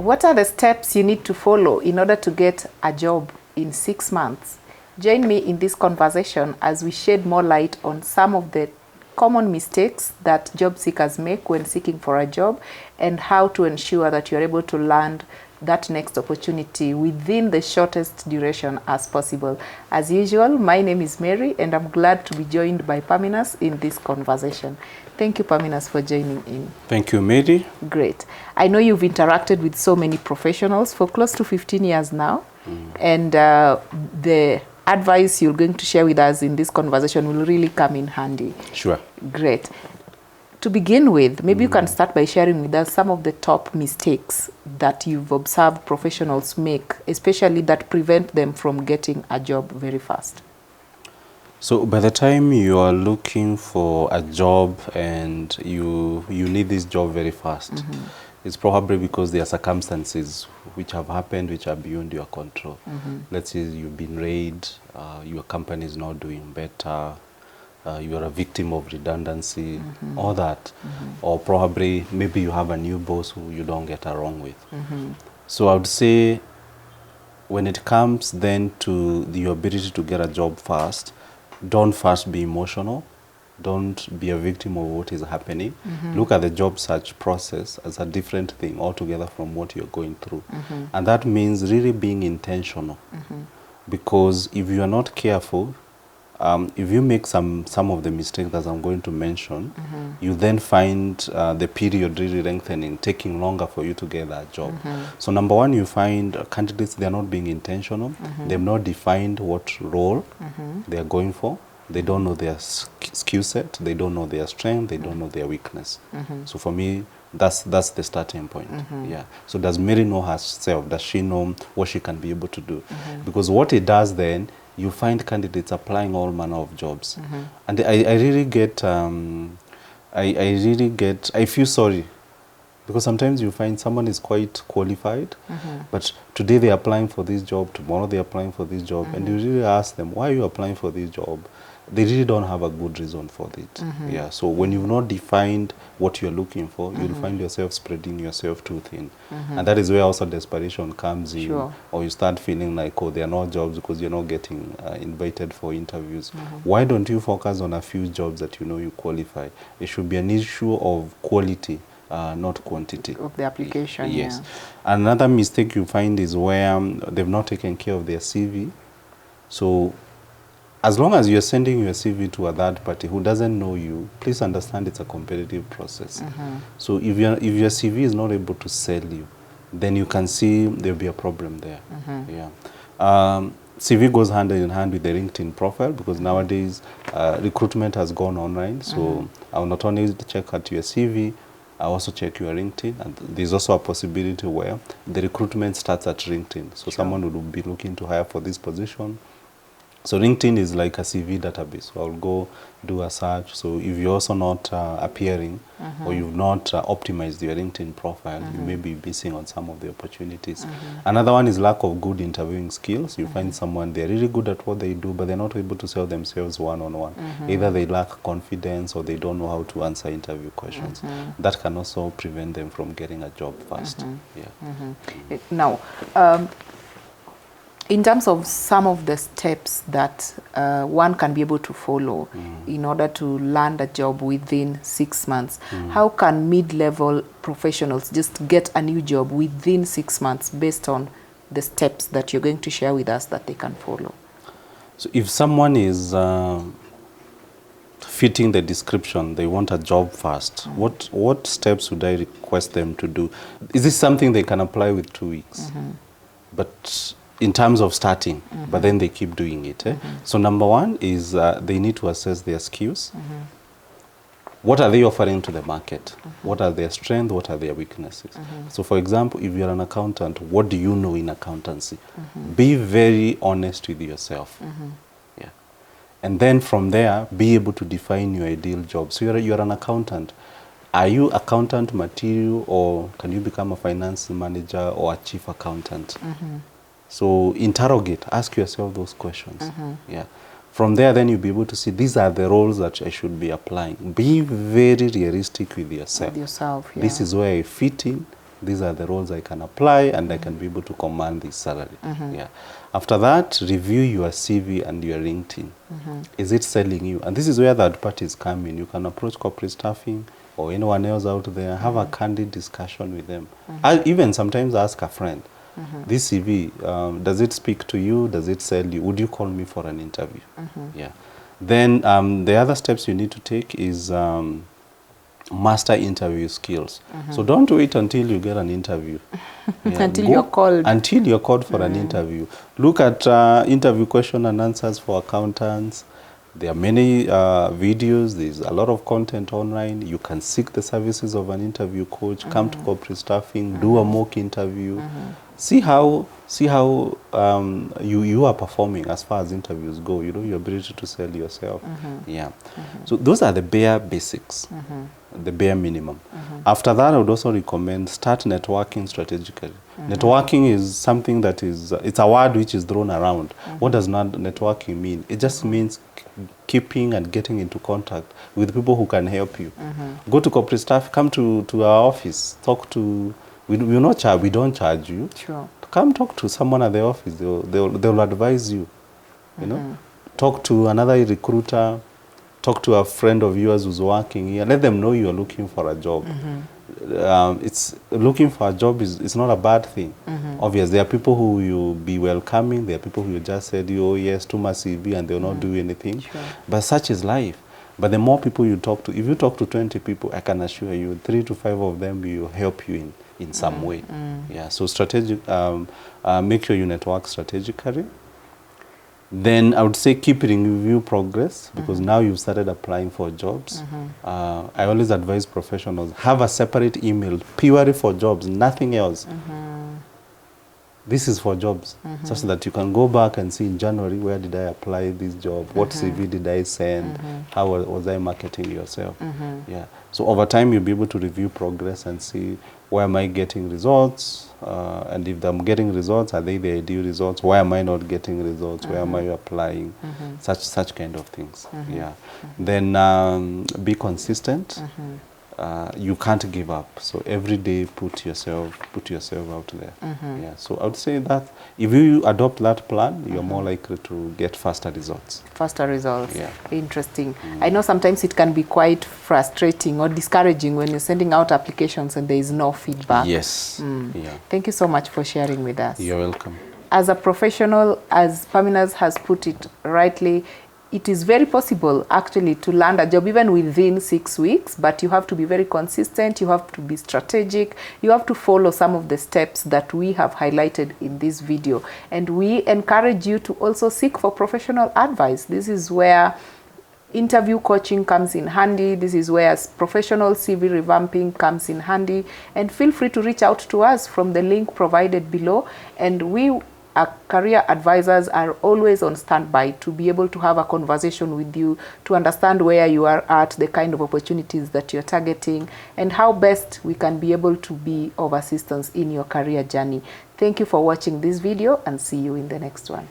What are the steps you need to follow in order to get a job in 6 months? Join me in this conversation as we shed more light on some of the common mistakes that job seekers make when seeking for a job and how to ensure that you're able to land that next opportunity within the shortest duration as possible. As usual, my name is Mary and I'm glad to be joined by Paminas in this conversation. Thank you, Paminas, for joining in. Thank you, Mary. Great. I know you've interacted with so many professionals for close to 15 years now, and the advice you're going to share with us in this conversation will really come in handy. Sure. Great. To begin with, maybe you can start by sharing with us some of the top mistakes that you've observed professionals make, especially that prevent them from getting a job very fast. So by the time you are looking for a job and you need this job very fast, it's probably because there are circumstances which have happened which are beyond your control. Let's say you've been raided, your company is not doing better, you are a victim of redundancy, all that. Or probably maybe you have a new boss who you don't get along with. So I would say when it comes then to your ability to get a job fast, don't first be emotional. Don't be a victim of what is happening. Look at the job search process as a different thing altogether from what you're going through. And that means really being intentional. Because if you are not careful, if you make some of the mistakes that I'm going to mention, you then find the period really lengthening, taking longer for you to get that job. So number one, you find candidates, they're not being intentional. They've not defined what role they're going for. They don't know their skill set. They don't know their strength. They don't know their weakness. So for me, that's the starting point. Yeah. So does Mary know herself? Does she know what she can be able to do? Because what it does then, you find candidates applying all manner of jobs. And I really get, I feel sorry. Because sometimes you find someone is quite qualified, but today they're applying for this job, tomorrow they're applying for this job, and you really ask them, why are you applying for this job? They really don't have a good reason for it. Yeah. So when you've not defined what you're looking for, you'll find yourself spreading yourself too thin. And that is where also desperation comes in, or you start feeling like, oh, there are no jobs because you're not getting invited for interviews. Why don't you focus on a few jobs that you know you qualify? It should be an issue of quality, not quantity. Of the application, yes. Another mistake you find is where they've not taken care of their CV. So as long as you're sending your CV to a third party who doesn't know you, please understand it's a competitive process. So if your CV is not able to sell you, then you can see there'll be a problem there. Yeah. CV goes hand in hand with the LinkedIn profile because nowadays recruitment has gone online. So I'll not only check out your CV, I also check your LinkedIn, and there's also a possibility where the recruitment starts at LinkedIn. So someone would be looking to hire for this position. So LinkedIn is like a CV database. So I'll go do a search. So if you're also not appearing or you've not optimized your LinkedIn profile, you may be missing on some of the opportunities. Another one is lack of good interviewing skills. You find someone, they're really good at what they do, but they're not able to sell themselves one-on-one. Either they lack confidence or they don't know how to answer interview questions. That can also prevent them from getting a job fast. Yeah. Now, in terms of some of the steps that one can be able to follow in order to land a job within 6 months, how can mid-level professionals just get a new job within 6 months based on the steps that you're going to share with us that they can follow? So if someone is fitting the description, they want a job fast, what steps would I request them to do? Is this something they can apply with 2 weeks? But in terms of starting, but then they keep doing it. So number one is they need to assess their skills. What are they offering to the market? What are their strengths? What are their weaknesses? So for example, if you're an accountant, what do you know in accountancy? Be very honest with yourself. Yeah. And then from there, be able to define your ideal job. So you're an accountant. Are you accountant material, or can you become a finance manager or a chief accountant? So interrogate, ask yourself those questions. Yeah. From there, then you'll be able to see these are the roles that I should be applying. Be very realistic with yourself. With yourself, yeah. This is where I fit in. these are the roles I can apply, and I can be able to command this salary. Yeah. After that, review your CV and your LinkedIn. Is it selling you? And this is where third parties come in. You can approach corporate staffing or anyone else out there, have a candid discussion with them. I even sometimes ask a friend, this CV, does it speak to you? Does it sell you? Would you call me for an interview? Yeah. Then the other steps you need to take is master interview skills. So don't wait until you get an interview. Yeah, Until you're called. Until you're called for an interview. Look at interview question and answers for accountants. There are many videos. There's a lot of content online. You can seek the services of an interview coach. Come to corporate staffing. Do a mock interview. See how you are performing as far as interviews go. You know, your ability to sell yourself. Yeah. So those are the bare basics, the bare minimum. After that, I would also recommend start networking strategically. Networking is something that is, it's a word which is thrown around. What does not networking mean? It just means keeping and getting into contact with people who can help you. Go to corporate staff, come to our office, talk to, we don't charge you. Sure. Come talk to someone at the office. They'll advise you. You know, talk to another recruiter. Talk to a friend of yours who's working here. Let them know you're looking for a job. It's looking for a job is not a bad thing. Obviously, there are people who will be welcoming. There are people who just said, "Oh yes, to my CV," and they'll not do anything. Sure. But such is life. But the more people you talk to, if you talk to 20 people, I can assure you, 3 to 5 of them will help you in some way. Yeah. So strategic. Make sure you network strategically. Then I would say keep review progress, because now you've started applying for jobs. I always advise professionals, have a separate email purely for jobs, nothing else. This is for jobs, such that you can go back and see in January, where did I apply this job? What CV did I send? How was I marketing yourself? Yeah. So over time, you'll be able to review progress and see, where am I getting results? And if I'm getting results, are they the ideal results? Why am I not getting results? Where am I applying? Such kind of things. Yeah. Then be consistent. You can't give up. So every day, put yourself out there. Yeah. So I would say that if you adopt that plan, you're more likely to get faster results. Faster results. Yeah. Interesting. I know sometimes it can be quite frustrating or discouraging when you're sending out applications and there is no feedback. Yes. Yeah. Thank you so much for sharing with us. You're welcome. As a professional, as Pamina has put it rightly, it is very possible actually to land a job even within 6 weeks, but you have to be very consistent, you have to be strategic, you have to follow some of the steps that we have highlighted in this video. And we encourage you to also seek for professional advice. This is where interview coaching comes in handy. This is where professional CV revamping comes in handy. And feel free to reach out to us from the link provided below. And we, our career advisors, are always on standby to be able to have a conversation with you, to understand where you are at, the kind of opportunities that you're targeting, and how best we can be able to be of assistance in your career journey. Thank you for watching this video, and see you in the next one.